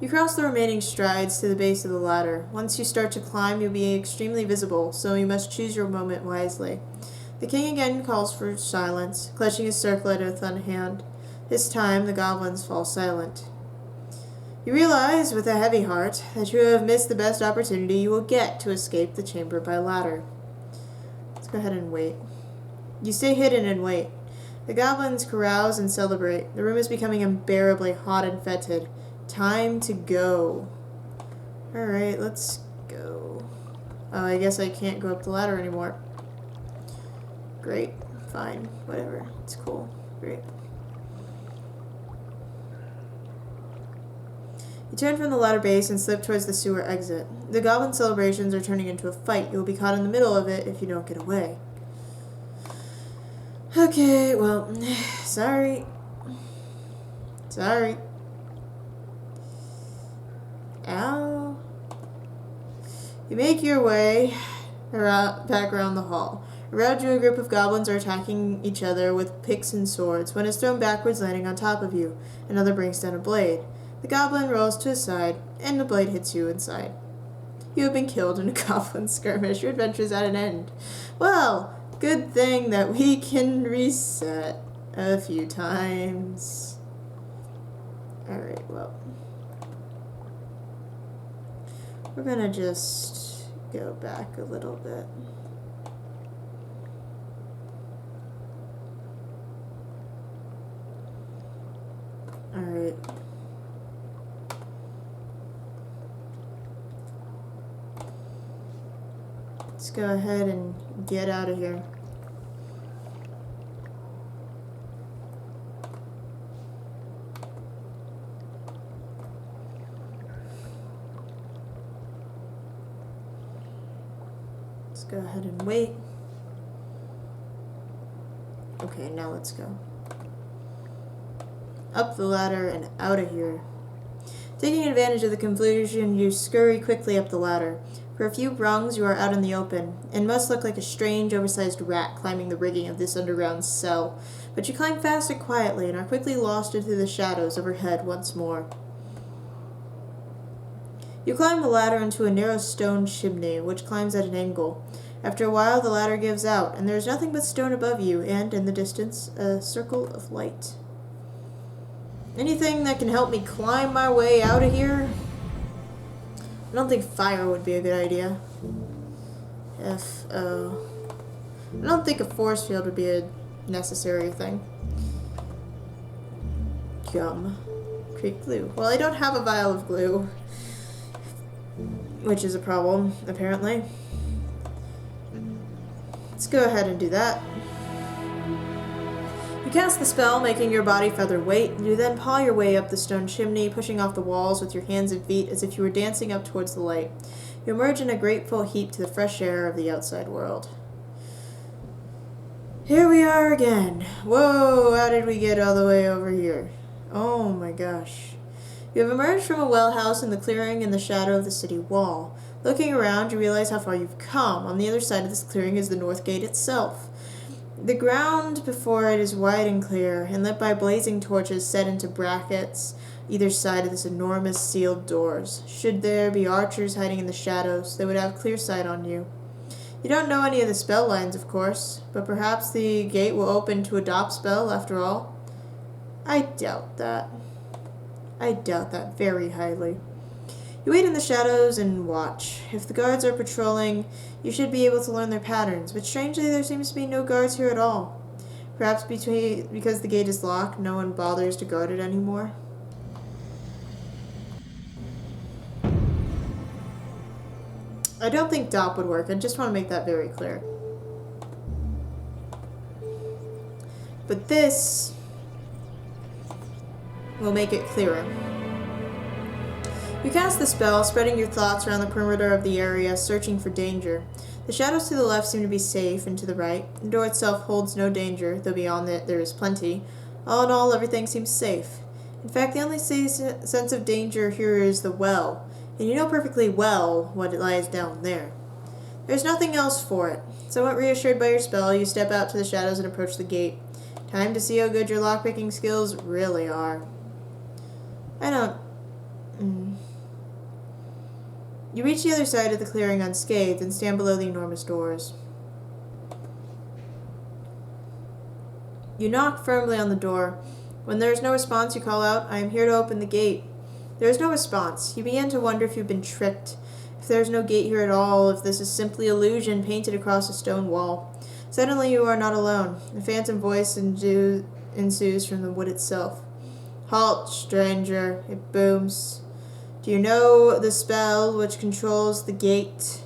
You cross the remaining strides to the base of the ladder. Once you start to climb, you'll be extremely visible, so you must choose your moment wisely. The king again calls for silence, clutching his circlet with one hand. This time, the goblins fall silent. You realize, with a heavy heart, that you have missed the best opportunity you will get to escape the chamber by ladder. Let's go ahead and wait. You stay hidden and wait. The goblins carouse and celebrate. The room is becoming unbearably hot and fetid. Time to go. Alright, let's go. Oh, I guess I can't go up the ladder anymore. Great. Fine. Whatever. It's cool. Great. You turn from the ladder base and slip towards the sewer exit. The goblin celebrations are turning into a fight. You will be caught in the middle of it if you don't get away. Okay, well, sorry. Sorry. Ow. You make your way back around the hall. Around you, a group of goblins are attacking each other with picks and swords. One is thrown backwards, landing on top of you. Another brings down a blade. The goblin rolls to his side, and the blade hits you inside. You have been killed in a goblin skirmish. Your adventure is at an end. Well, good thing that we can reset a few times. Alright, well. We're gonna just go back a little bit. Alright. Let's go ahead and get out of here. Let's go ahead and wait. Okay, now let's go. Up the ladder and out of here. Taking advantage of the confusion, you scurry quickly up the ladder. For a few rungs, you are out in the open, and must look like a strange, oversized rat climbing the rigging of this underground cell. But you climb fast and quietly, and are quickly lost into the shadows overhead once more. You climb the ladder into a narrow stone chimney, which climbs at an angle. After a while, the ladder gives out, and there is nothing but stone above you, and, in the distance, a circle of light. Anything that can help me climb my way out of here? I don't think fire would be a good idea. I don't think a force field would be a necessary thing. Gum. Create glue. Well, I don't have a vial of glue, which is a problem, apparently. Let's go ahead and do that. You cast the spell, making your body featherweight. You then paw your way up the stone chimney, pushing off the walls with your hands and feet as if you were dancing up towards the light. You emerge in a grateful heap to the fresh air of the outside world. Here we are again. Whoa, how did we get all the way over here? Oh my gosh. You have emerged from a well house in the clearing in the shadow of the city wall. Looking around, you realize how far you've come. On the other side of this clearing is the north gate itself. The ground before it is wide and clear, and lit by blazing torches set into brackets either side of this enormous sealed doors. Should there be archers hiding in the shadows, they would have clear sight on you. You don't know any of the spell lines, of course, but perhaps the gate will open to a dop spell after all. I doubt that. I doubt that very highly. You wait in the shadows and watch. If the guards are patrolling, you should be able to learn their patterns, but strangely there seems to be no guards here at all. Perhaps because the gate is locked, no one bothers to guard it anymore. I don't think DOP would work. I just want to make that very clear. But this will make it clearer. You cast the spell, spreading your thoughts around the perimeter of the area, searching for danger. The shadows to the left seem to be safe, and to the right. The door itself holds no danger, though beyond it there is plenty. All in all, everything seems safe. In fact, the only sense of danger here is the well, and you know perfectly well what lies down there. There's nothing else for it. Somewhat reassured by your spell, you step out to the shadows and approach the gate. Time to see how good your lockpicking skills really are. You reach the other side of the clearing unscathed and stand below the enormous doors. You knock firmly on the door. When there is no response, you call out, "I am here to open the gate." There is no response. You begin to wonder if you've been tricked, if there is no gate here at all, if this is simply illusion painted across a stone wall. Suddenly you are not alone. A phantom voice ensues from the wood itself. "Halt, stranger," it booms. "Do you know the spell which controls the gate?"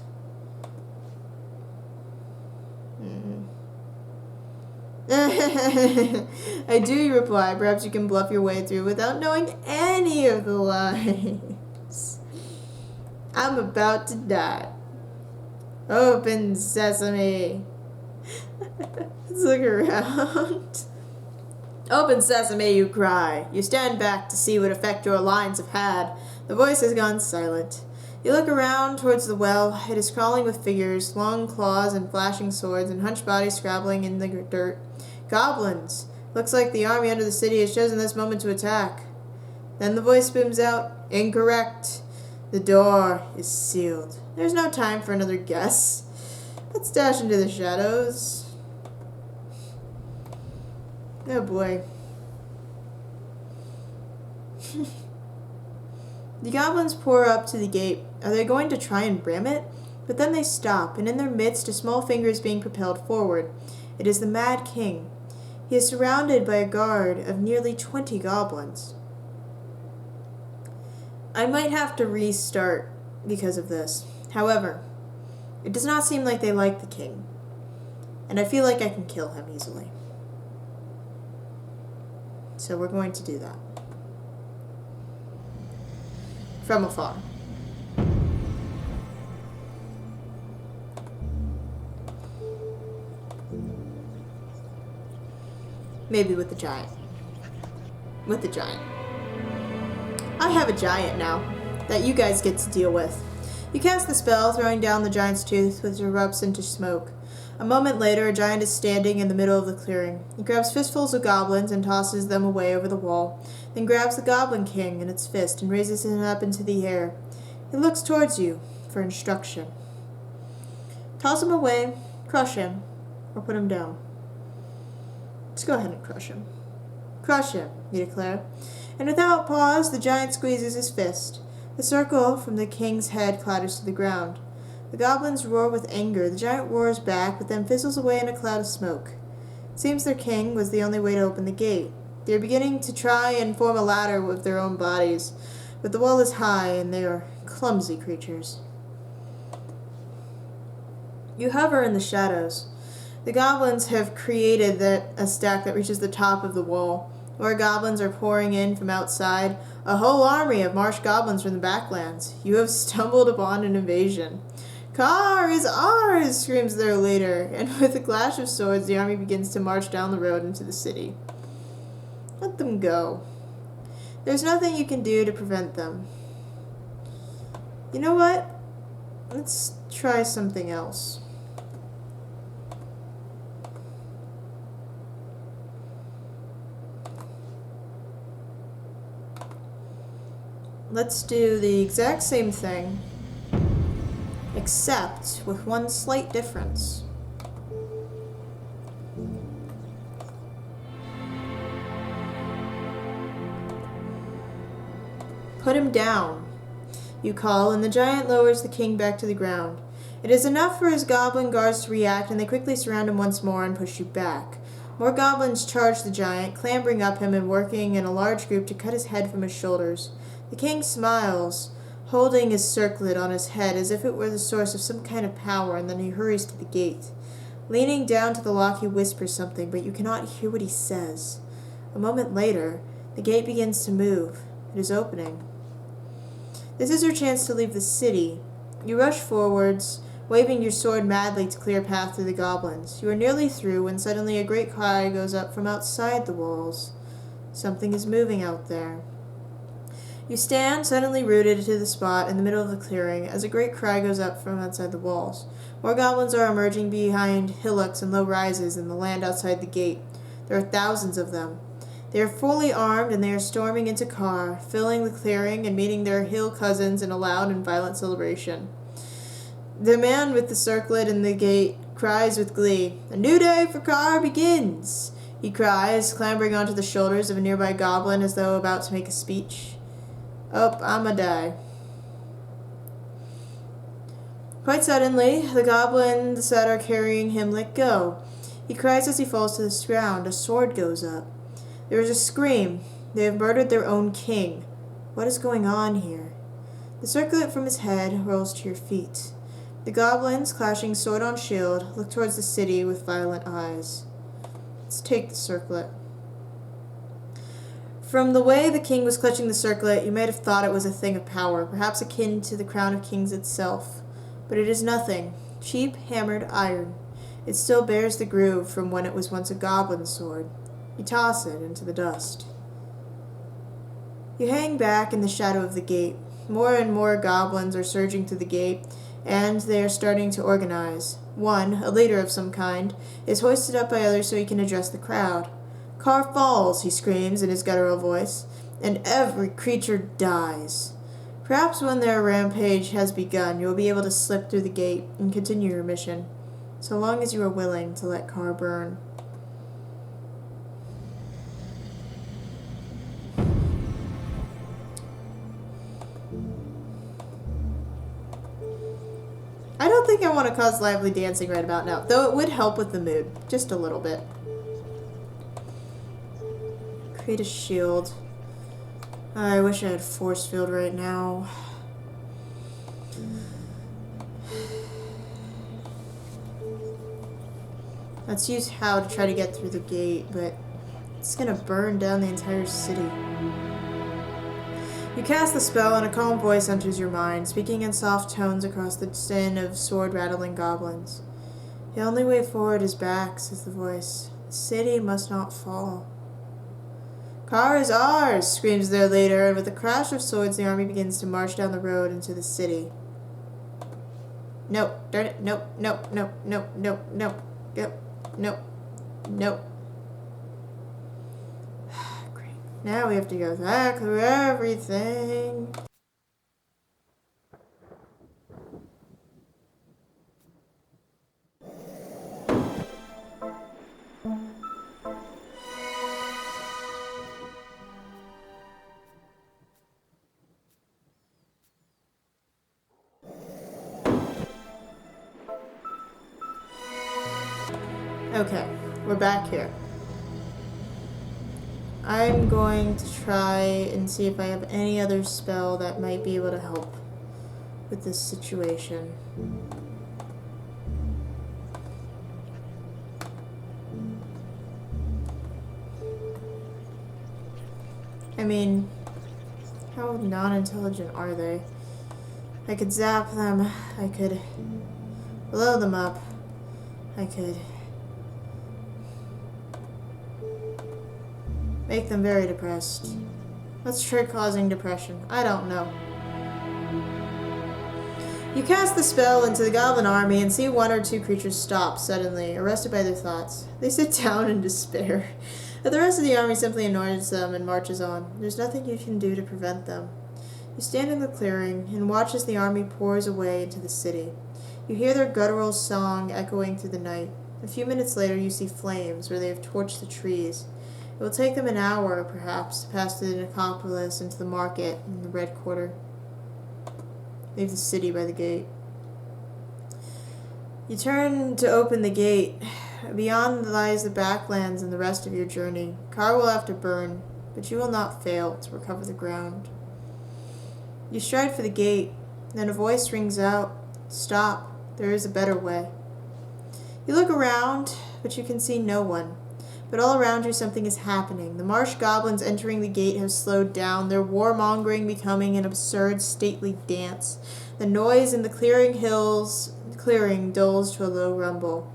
"I do," you reply. "Perhaps you can bluff your way through without knowing any of the lines." "I'm about to die. Open sesame." Let's look around. "Open sesame," you cry. You stand back to see what effect your lines have had. The voice has gone silent. You look around towards the well. It is crawling with figures, long claws and flashing swords, and hunched bodies scrabbling in the dirt. Goblins! Looks like the army under the city has chosen this moment to attack. Then the voice booms out, "Incorrect. The door is sealed." There's no time for another guess. Let's dash into the shadows. Oh boy. The goblins pour up to the gate. Are they going to try and ram it? But then they stop, and in their midst a small finger is being propelled forward. It is the Mad King. He is surrounded by a guard of nearly 20 goblins. I might have to restart because of this. However, it does not seem like they like the king, and I feel like I can kill him easily. So we're going to do that. From afar. Maybe with the giant. With the giant. I have a giant now that you guys get to deal with. You cast the spell, throwing down the giant's tooth, which erupts into smoke. A moment later, a giant is standing in the middle of the clearing. He grabs fistfuls of goblins and tosses them away over the wall, then grabs the Goblin King in its fist and raises him up into the air. He looks towards you for instruction. Toss him away, crush him, or put him down. Let's go ahead and crush him. Crush him, you declare. And without pause, the giant squeezes his fist. The circle from the king's head clatters to the ground. The goblins roar with anger. The giant roars back, but then fizzles away in a cloud of smoke. It seems their king was the only way to open the gate. They are beginning to try and form a ladder with their own bodies, but the wall is high, and they are clumsy creatures. You hover in the shadows. The goblins have created a stack that reaches the top of the wall. More goblins are pouring in from outside, a whole army of marsh goblins from the backlands. You have stumbled upon an invasion. Khare is ours, screams their leader, and with a clash of swords, the army begins to march down the road into the city. Let them go. There's nothing you can do to prevent them. You know what? Let's try something else. Let's do the exact same thing, except with one slight difference. Put him down, you call, and the giant lowers the king back to the ground. It is enough for his goblin guards to react, and they quickly surround him once more and push you back. More goblins charge the giant, clambering up him and working in a large group to cut his head from his shoulders. The king smiles, holding his circlet on his head as if it were the source of some kind of power, and then he hurries to the gate. Leaning down to the lock, he whispers something, but you cannot hear what he says. A moment later, the gate begins to move. It is opening. This is your chance to leave the city. You rush forwards, waving your sword madly to clear a path through the goblins. You are nearly through when suddenly a great cry goes up from outside the walls. Something is moving out there. You stand, suddenly rooted to the spot in the middle of the clearing, as a great cry goes up from outside the walls. More goblins are emerging behind hillocks and low rises in the land outside the gate. There are thousands of them. They are fully armed, and they are storming into Khare, filling the clearing and meeting their hill cousins in a loud and violent celebration. The man with the circlet in the gate cries with glee, "A new day for Khare begins!" He cries, clambering onto the shoulders of a nearby goblin as though about to make a speech. Oh, I'ma die. Quite suddenly, the goblins that are carrying him let go. He cries as he falls to the ground. A sword goes up. There is a scream. They have murdered their own king. What is going on here? The circlet from his head rolls to your feet. The goblins, clashing sword on shield, look towards the city with violent eyes. Let's take the circlet. From the way the king was clutching the circlet, you might have thought it was a thing of power, perhaps akin to the crown of kings itself. But it is nothing. Cheap, hammered iron. It still bears the groove from when it was once a goblin's sword. You toss it into the dust. You hang back in the shadow of the gate. More and more goblins are surging through the gate, and they are starting to organize. One, a leader of some kind, is hoisted up by others so he can address the crowd. Khare falls, he screams in his guttural voice, and every creature dies. Perhaps when their rampage has begun, you will be able to slip through the gate and continue your mission, so long as you are willing to let Khare burn. I don't think I want to cause lively dancing right about now, though it would help with the mood, just a little bit. Create a shield. I wish I had force field right now. Let's use how to try to get through the gate, but it's gonna burn down the entire city. You cast the spell and a calm voice enters your mind, speaking in soft tones across the din of sword-rattling goblins. The only way forward is back, says the voice. The city must not fall. Khare is ours, screams their leader, and with a crash of swords the army begins to march down the road into the city. Nope, darn it, nope, nope, nope, nope, nope, nope, yep, nope, nope. Great. Now we have to go back through everything. Okay, we're back here. I'm going to try and see if I have any other spell that might be able to help with this situation. I mean, how non-intelligent are they? I could zap them, I could blow them up, I could make them very depressed. Let's try causing depression. I don't know. You cast the spell into the goblin army and see one or two creatures stop suddenly, arrested by their thoughts. They sit down in despair. But the rest of the army simply ignores them and marches on. There's nothing you can do to prevent them. You stand in the clearing and watch as the army pours away into the city. You hear their guttural song echoing through the night. A few minutes later you see flames where they have torched the trees. It will take them an hour, perhaps, to pass through the necropolis into the market in the Red Quarter. Leave the city by the gate. You turn to open the gate. Beyond lies the backlands and the rest of your journey. Khare will have to burn, but you will not fail to recover the ground. You stride for the gate, then a voice rings out, "Stop, there is a better way." You look around, but you can see no one. But all around you something is happening. The marsh goblins entering the gate have slowed down, their warmongering becoming an absurd, stately dance. The noise in the clearing dulls to a low rumble.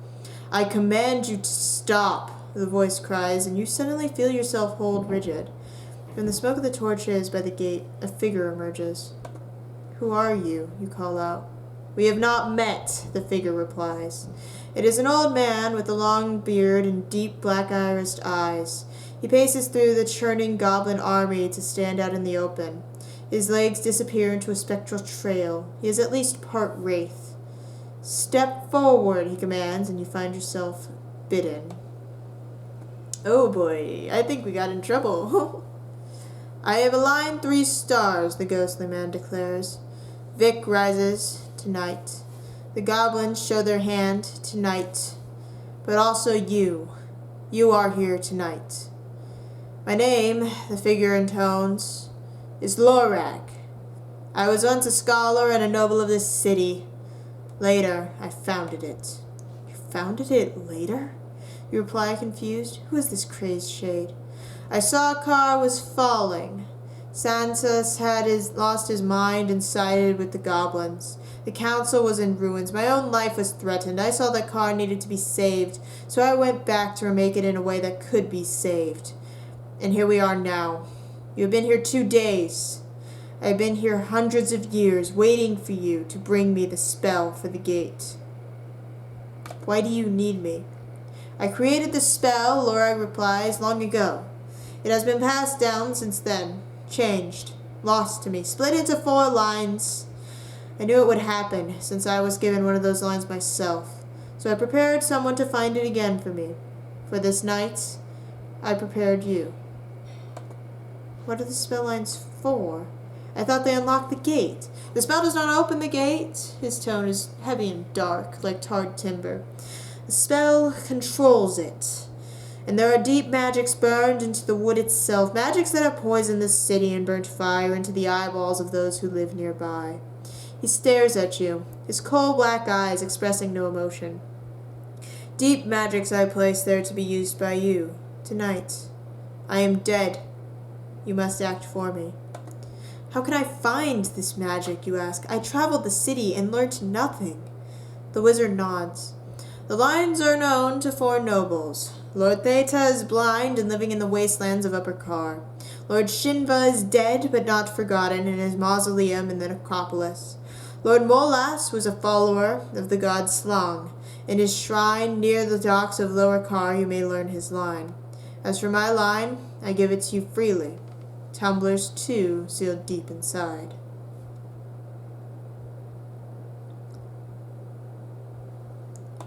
"I command you to stop," the voice cries, and you suddenly feel yourself hold rigid. From the smoke of the torches by the gate, a figure emerges. "Who are you?" you call out. "We have not met," the figure replies. It is an old man with a long beard and deep black-irised eyes. He paces through the churning goblin army to stand out in the open. His legs disappear into a spectral trail. He is at least part wraith. "Step forward," he commands, and you find yourself bidden. Oh boy, I think we got in trouble. "I have aligned 3 stars, the ghostly man declares. Vic rises tonight. The goblins show their hand tonight. But also you. You are here tonight. My name," the figure intones, "is Lorak. I was once a scholar and a noble of this city. Later, I founded it." "You founded it later?" You reply confused. Who is this crazed shade? "I saw Khare was falling. Santos had lost his mind and sided with the goblins. The council was in ruins. My own life was threatened. I saw that Khare needed to be saved, so I went back to remake it in a way that could be saved. And here we are now. You have been here 2 days. I have been here hundreds of years, waiting for you to bring me the spell for the gate." "Why do you need me?" "I created the spell," Laura replies, "long ago. It has been passed down since then, changed, lost to me, split into 4 lines. I knew it would happen, since I was given one of those lines myself. So I prepared someone to find it again for me. For this night, I prepared you." "What are the spell lines for? I thought they unlocked the gate." "The spell does not open the gate." His tone is heavy and dark, like tarred timber. "The spell controls it. And there are deep magics burned into the wood itself, magics that have poisoned this city and burnt fire into the eyeballs of those who live nearby." He stares at you, his coal black eyes expressing no emotion. "Deep magics I place there to be used by you, tonight. I am dead. You must act for me." "How can I find this magic?" you ask. "I traveled the city and learnt nothing." The wizard nods. "The lines are known to 4 nobles. Lord Theta is blind and living in the wastelands of Upper Khare. Lord Shinva is dead but not forgotten in his mausoleum in the necropolis. Lord Molas was a follower of the god Slang. In his shrine near the docks of Lower Khare you may learn his line. As for my line, I give it to you freely. Tumblers too sealed deep inside.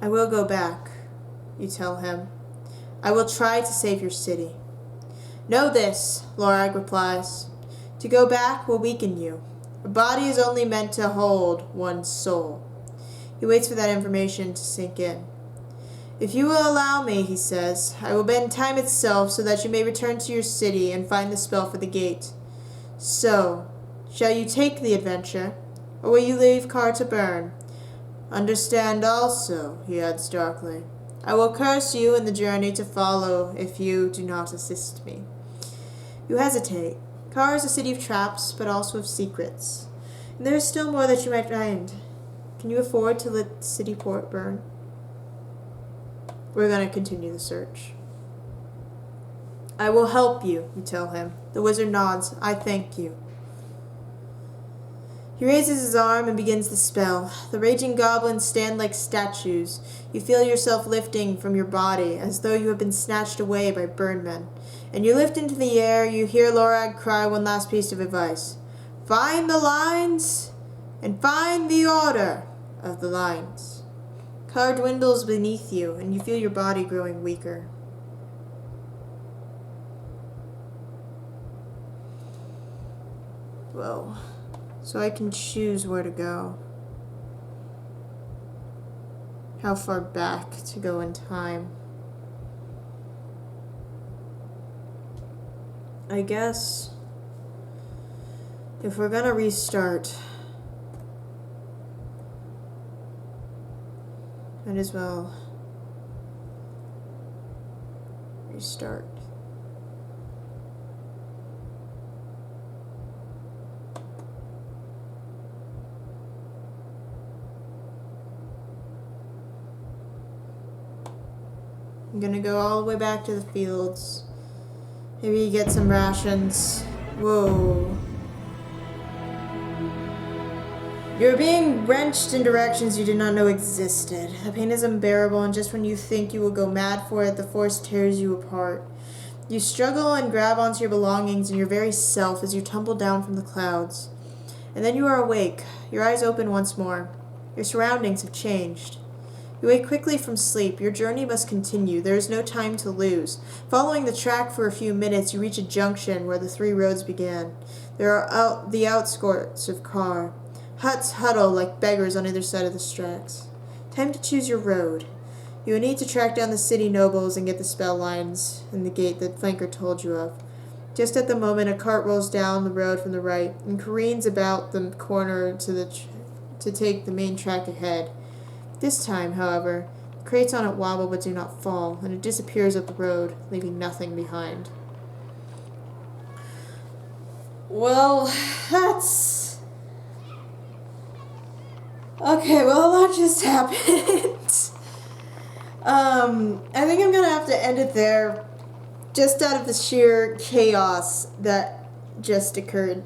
I will go back, you tell him. I will try to save your city. Know this, Lorag replies. To go back will weaken you. A body is only meant to hold one's soul. He waits for that information to sink in. If you will allow me, he says, I will bend time itself so that you may return to your city and find the spell for the gate. So, shall you take the adventure, or will you leave Khare to burn? Understand also, he adds darkly, I will curse you in the journey to follow if you do not assist me. You hesitate. Khare is a city of traps, but also of secrets. And there is still more that you might find. Can you afford to let the city port burn? We're going to continue the search. I will help you, you tell him. The wizard nods. I thank you. He raises his arm and begins the spell. The raging goblins stand like statues. You feel yourself lifting from your body, as though you have been snatched away by birdmen. And you lift into the air, you hear Lorag cry one last piece of advice. Find the lines, and find the order of the lines. Khare dwindles beneath you, and you feel your body growing weaker. Whoa. So I can choose where to go. How far back to go in time. I guess if we're gonna restart, might as well restart. I'm gonna go all the way back to the fields. Maybe get some rations. Whoa. You're being wrenched in directions you did not know existed. The pain is unbearable, and just when you think you will go mad for it, the force tears you apart. You struggle and grab onto your belongings and your very self as you tumble down from the clouds. And then you are awake, your eyes open once more. Your surroundings have changed. You wake quickly from sleep. Your journey must continue. There is no time to lose. Following the track for a few minutes, you reach a junction where the three roads began. There are the outskirts of Khare. Huts huddle like beggars on either side of the tracks. Time to choose your road. You will need to track down the city nobles and get the spell lines in the gate that Flanker told you of. Just at the moment, a cart rolls down the road from the right and careens about the corner to take the main track ahead. This time, however, the crates on it wobble but do not fall, and it disappears up the road, leaving nothing behind. Well, that's... Okay, well, a lot just happened. I think I'm gonna have to end it there, just out of the sheer chaos that just occurred.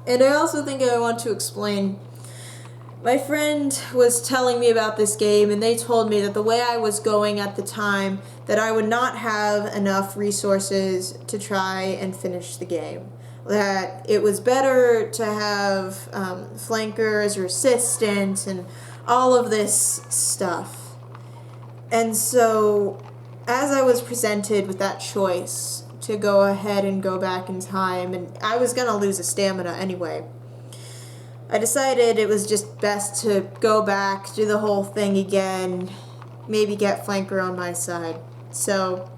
And I also think I want to explain... My friend was telling me about this game, and they told me that the way I was going at the time, that I would not have enough resources to try and finish the game. That it was better to have Flanker as your assistant and all of this stuff. And so, as I was presented with that choice to go ahead and go back in time, and I was going to lose a stamina anyway, I decided it was just best to go back, do the whole thing again, maybe get Flanker on my side. So,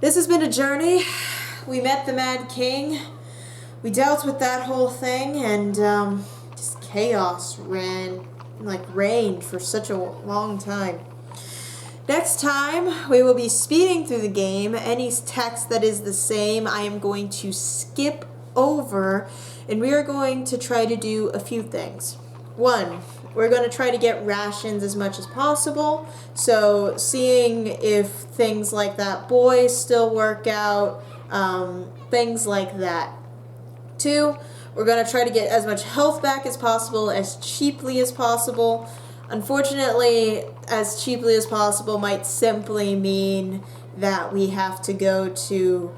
this has been a journey. We met the Mad King. We dealt with that whole thing, and just chaos reigned for such a long time. Next time, we will be speeding through the game. Any text that is the same, I am going to skip over, and we are going to try to do a few things. One, we're going to try to get rations as much as possible. So seeing if things like that boy still work out, things like that. 2, we're going to try to get as much health back as possible, as cheaply as possible. Unfortunately, as cheaply as possible might simply mean that we have to go to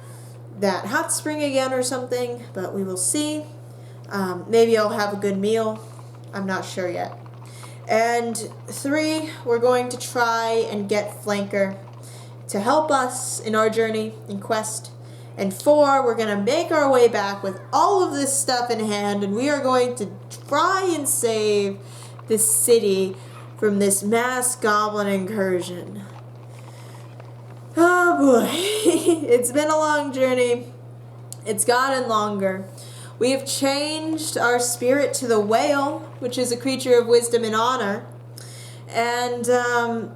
that hot spring again or something, but we will see. Maybe I'll have a good meal. I'm not sure yet. And 3, we're going to try and get Flanker to help us in our journey and quest. And 4, we're going to make our way back with all of this stuff in hand, and we are going to try and save this city from this mass goblin incursion. Oh boy, it's been a long journey. It's gotten longer. We have changed our spirit to the whale, which is a creature of wisdom and honor. And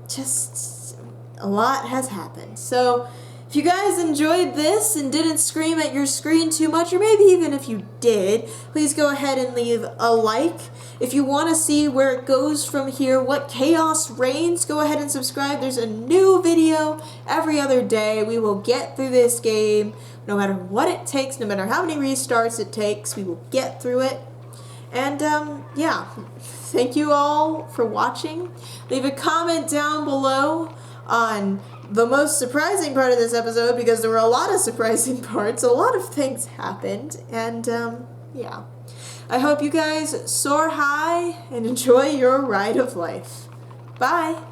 just a lot has happened. So if you guys enjoyed this and didn't scream at your screen too much, or maybe even if you did, please go ahead and leave a like. If you want to see where it goes from here, what chaos reigns, go ahead and subscribe. There's a new video every other day. We will get through this game no matter what it takes, no matter how many restarts it takes. We will get through it. And yeah, thank you all for watching. Leave a comment down below on the most surprising part of this episode, because there were a lot of surprising parts. A lot of things happened. And yeah. I hope you guys soar high and enjoy your ride of life. Bye!